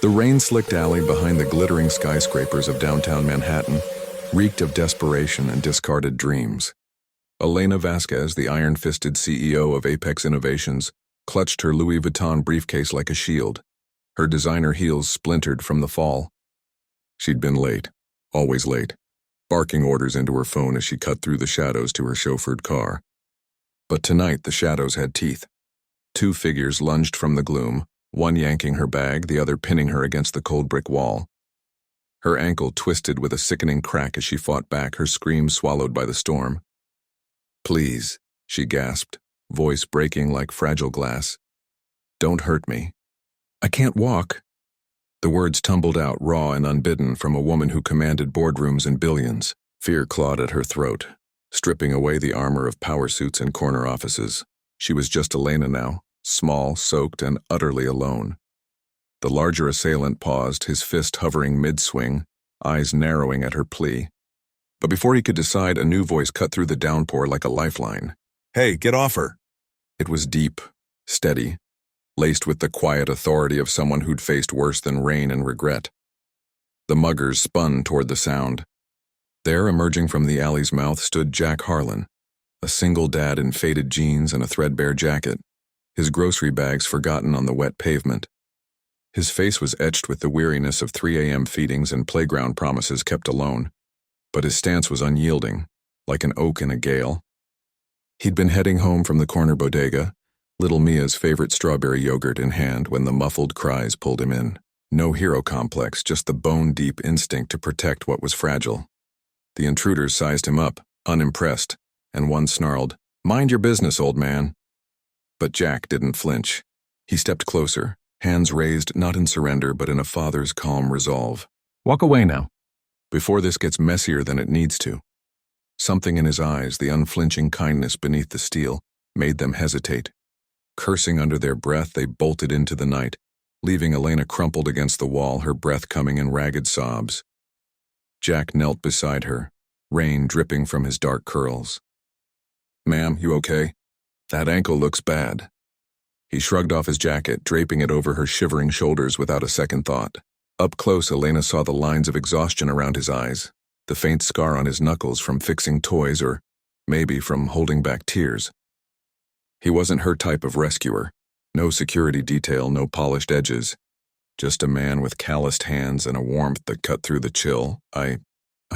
The rain-slicked alley behind the glittering skyscrapers of downtown Manhattan reeked of desperation and discarded dreams. Elena Vasquez, the iron-fisted CEO of Apex Innovations, clutched her Louis Vuitton briefcase like a shield. Her designer heels splintered from the fall. She'd been late, always late, barking orders into her phone as she cut through the shadows to her chauffeured car. But tonight the shadows had teeth. Two figures lunged from the gloom, one yanking her bag, the other pinning her against the cold brick wall. Her ankle twisted with a sickening crack as she fought back, her screams swallowed by the storm. "Please," she gasped, voice breaking like fragile glass. "Don't hurt me. I can't walk." The words tumbled out raw and unbidden from a woman who commanded boardrooms and billions. Fear clawed at her throat, stripping away the armor of power suits and corner offices. She was just Elena now, small, soaked, and utterly alone. The larger assailant paused, his fist hovering mid-swing, eyes narrowing at her plea. But before he could decide, a new voice cut through the downpour like a lifeline. "Hey, get off her!" It was deep, steady, laced with the quiet authority of someone who'd faced worse than rain and regret. The muggers spun toward the sound. There, emerging from the alley's mouth, stood Jack Harlan, a single dad in faded jeans and a threadbare jacket, his grocery bags forgotten on the wet pavement. His face was etched with the weariness of 3 a.m. feedings and playground promises kept alone, but his stance was unyielding, like an oak in a gale. He'd been heading home from the corner bodega, little Mia's favorite strawberry yogurt in hand, when the muffled cries pulled him in. No hero complex, just the bone-deep instinct to protect what was fragile. The intruders sized him up, unimpressed, and one snarled, "Mind your business, old man." But Jack didn't flinch. He stepped closer, hands raised not in surrender but in a father's calm resolve. "Walk away now, before this gets messier than it needs to." Something in his eyes, the unflinching kindness beneath the steel, made them hesitate. Cursing under their breath, they bolted into the night, leaving Elena crumpled against the wall, her breath coming in ragged sobs. Jack knelt beside her, rain dripping from his dark curls. "Ma'am, you okay? That ankle looks bad." He shrugged off his jacket, draping it over her shivering shoulders without a second thought. Up close, Elena saw the lines of exhaustion around his eyes, the faint scar on his knuckles from fixing toys or maybe from holding back tears. He wasn't her type of rescuer. No security detail, no polished edges. Just a man with calloused hands and a warmth that cut through the chill. I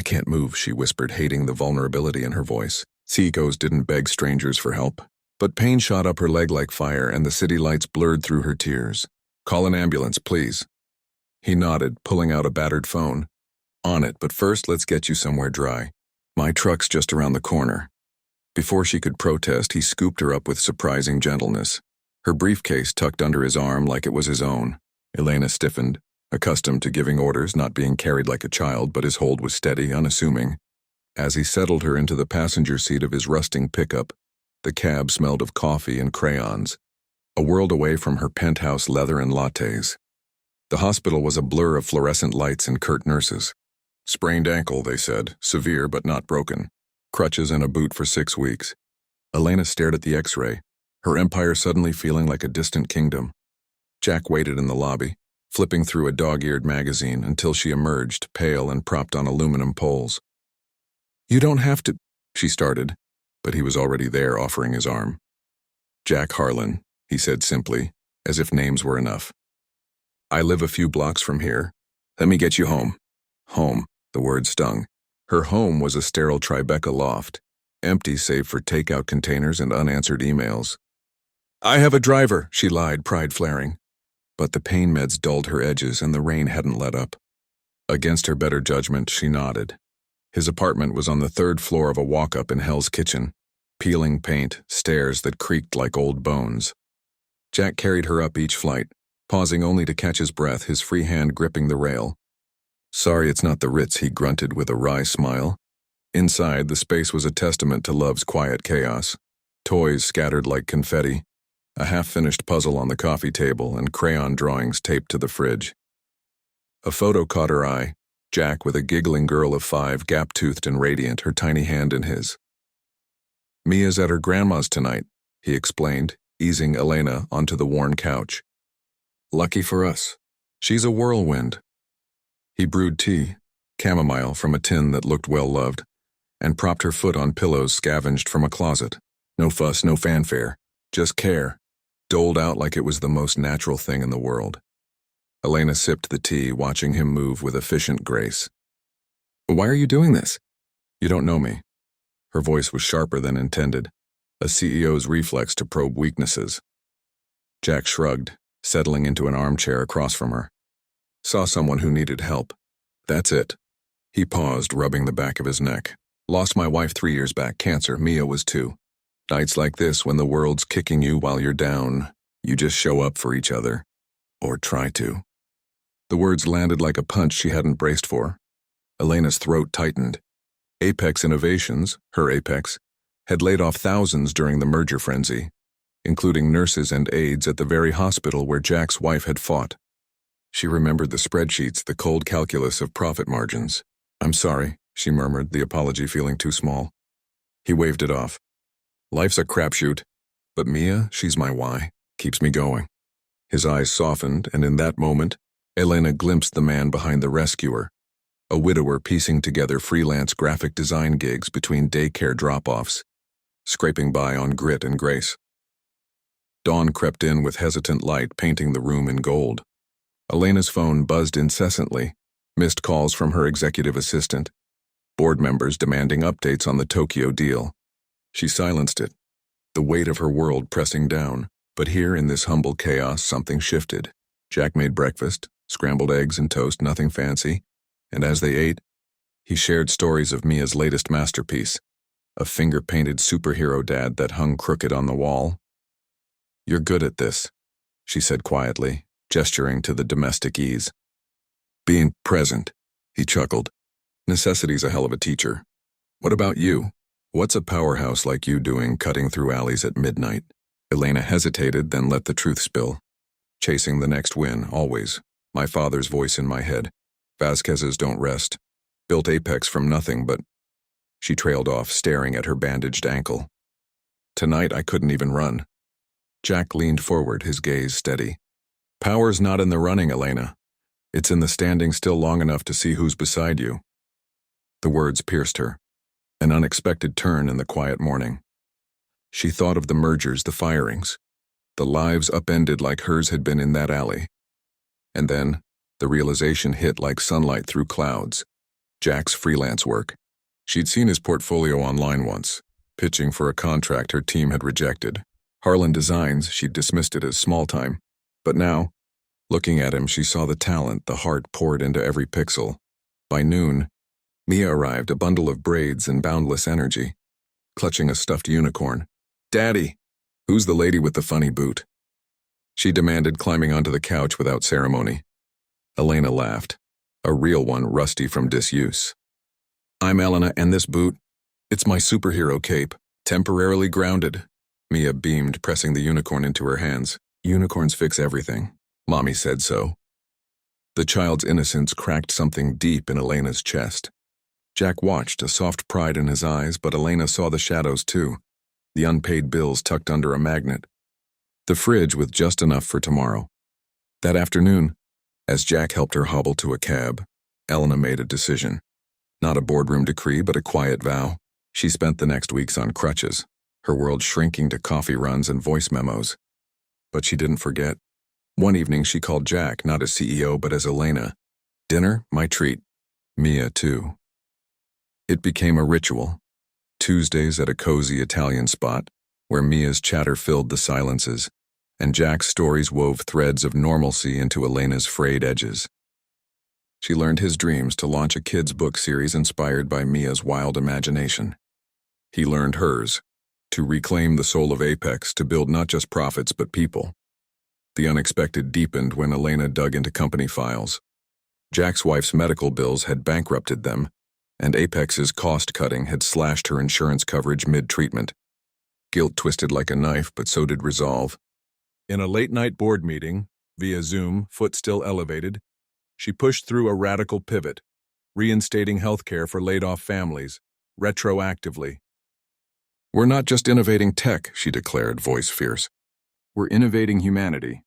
can't move," she whispered, hating the vulnerability in her voice. Seagulls didn't beg strangers for help. But pain shot up her leg like fire, and the city lights blurred through her tears. "Call an ambulance, please." He nodded, pulling out a battered phone. "On it, but first let's get you somewhere dry. My truck's just around the corner." Before she could protest, he scooped her up with surprising gentleness, her briefcase tucked under his arm like it was his own. Elena stiffened, accustomed to giving orders, not being carried like a child, but his hold was steady, unassuming. As he settled her into the passenger seat of his rusting pickup, the cab smelled of coffee and crayons, a world away from her penthouse leather and lattes. The hospital was a blur of fluorescent lights and curt nurses. "Sprained ankle," they said, "severe but not broken. Crutches and a boot for 6 weeks." Elena stared at the x-ray, her empire suddenly feeling like a distant kingdom. Jack waited in the lobby, flipping through a dog-eared magazine until she emerged, pale and propped on aluminum poles. "You don't have to," she started, but he was already there, offering his arm. "Jack Harlan," he said simply, as if names were enough. "I live a few blocks from here. Let me get you home." Home, the word stung. Her home was a sterile Tribeca loft, empty save for takeout containers and unanswered emails. "I have a driver," she lied, pride flaring. But the pain meds dulled her edges and the rain hadn't let up. Against her better judgment, she nodded. His apartment was on the 3rd floor of a walk-up in Hell's Kitchen, peeling paint, stairs that creaked like old bones. Jack carried her up each flight, pausing only to catch his breath, his free hand gripping the rail. "Sorry it's not the Ritz," he grunted with a wry smile. Inside, the space was a testament to love's quiet chaos. Toys scattered like confetti, a half-finished puzzle on the coffee table, and crayon drawings taped to the fridge. A photo caught her eye, Jack with a giggling girl of 5, gap-toothed and radiant, her tiny hand in his. "Mia's at her grandma's tonight," he explained, easing Elena onto the worn couch. "Lucky for us." She's a whirlwind. He brewed tea, chamomile from a tin that looked well-loved, and propped her foot on pillows scavenged from a closet. No fuss, no fanfare, just care, doled out like it was the most natural thing in the world. Elena sipped the tea, watching him move with efficient grace. "Why are you doing this?" "You don't know me." Her voice was sharper than intended, a CEO's reflex to probe weaknesses. Jack shrugged, settling into an armchair across from her. "Saw someone who needed help. That's it." He paused, rubbing the back of his neck. "Lost my wife 3 years back, cancer. Mia was too. Nights like this, when the world's kicking you while you're down, you just show up for each other. Or try to." The words landed like a punch she hadn't braced for. Elena's throat tightened. Apex Innovations, her apex, had laid off thousands during the merger frenzy, including nurses and aides at the very hospital where Jack's wife had fought. She remembered the spreadsheets, the cold calculus of profit margins. "I'm sorry," she murmured, the apology feeling too small. He waved it off. "Life's a crapshoot, but Mia, she's my why, keeps me going." His eyes softened, and in that moment, Elena glimpsed the man behind the rescuer, a widower piecing together freelance graphic design gigs between daycare drop-offs, scraping by on grit and grace. Dawn crept in with hesitant light, painting the room in gold. Elena's phone buzzed incessantly, missed calls from her executive assistant, board members demanding updates on the Tokyo deal. She silenced it, the weight of her world pressing down. But here in this humble chaos, something shifted. Jack made breakfast, scrambled eggs and toast, nothing fancy, and as they ate, he shared stories of Mia's latest masterpiece, a finger-painted superhero dad that hung crooked on the wall. "You're good at this," she said quietly, gesturing to the domestic ease. "Being present," he chuckled. "Necessity's a hell of a teacher. What about you? What's a powerhouse like you doing cutting through alleys at midnight?" Elena hesitated, then let the truth spill. "Chasing the next win, always. My father's voice in my head. Vasquez's don't rest. Built Apex from nothing, but..." She trailed off, staring at her bandaged ankle. "Tonight I couldn't even run." Jack leaned forward, his gaze steady. "Power's not in the running, Elena. It's in the standing still long enough to see who's beside you." The words pierced her, an unexpected turn in the quiet morning. She thought of the mergers, the firings, the lives upended like hers had been in that alley. And then, the realization hit like sunlight through clouds. Jack's freelance work. She'd seen his portfolio online once, pitching for a contract her team had rejected. Harlan Designs, she'd dismissed it as small time. But now, looking at him, she saw the talent, the heart poured into every pixel. By noon, Mia arrived, a bundle of braids and boundless energy, clutching a stuffed unicorn. "Daddy, who's the lady with the funny boot?" she demanded, climbing onto the couch without ceremony. Elena laughed, a real one rusty from disuse. "I'm Elena, and this boot, it's my superhero cape, temporarily grounded." Mia beamed, pressing the unicorn into her hands. "Unicorns fix everything. Mommy said so." The child's innocence cracked something deep in Elena's chest. Jack watched, a soft pride in his eyes, but Elena saw the shadows too, the unpaid bills tucked under a magnet, the fridge with just enough for tomorrow. That afternoon, as Jack helped her hobble to a cab, Elena made a decision. Not a boardroom decree, but a quiet vow. She spent the next weeks on crutches, her world shrinking to coffee runs and voice memos. But she didn't forget. One evening she called Jack, not as CEO, but as Elena. "Dinner, my treat. Mia, too." It became a ritual. Tuesdays at a cozy Italian spot, where Mia's chatter filled the silences, and Jack's stories wove threads of normalcy into Elena's frayed edges. She learned his dreams to launch a kids' book series inspired by Mia's wild imagination. He learned hers, to reclaim the soul of Apex, to build not just profits but people. The unexpected deepened when Elena dug into company files. Jack's wife's medical bills had bankrupted them, and Apex's cost-cutting had slashed her insurance coverage mid-treatment. Guilt twisted like a knife, but so did resolve. In a late-night board meeting, via Zoom, foot still elevated, she pushed through a radical pivot, reinstating healthcare for laid-off families, retroactively. "We're not just innovating tech," she declared, voice fierce. "We're innovating humanity."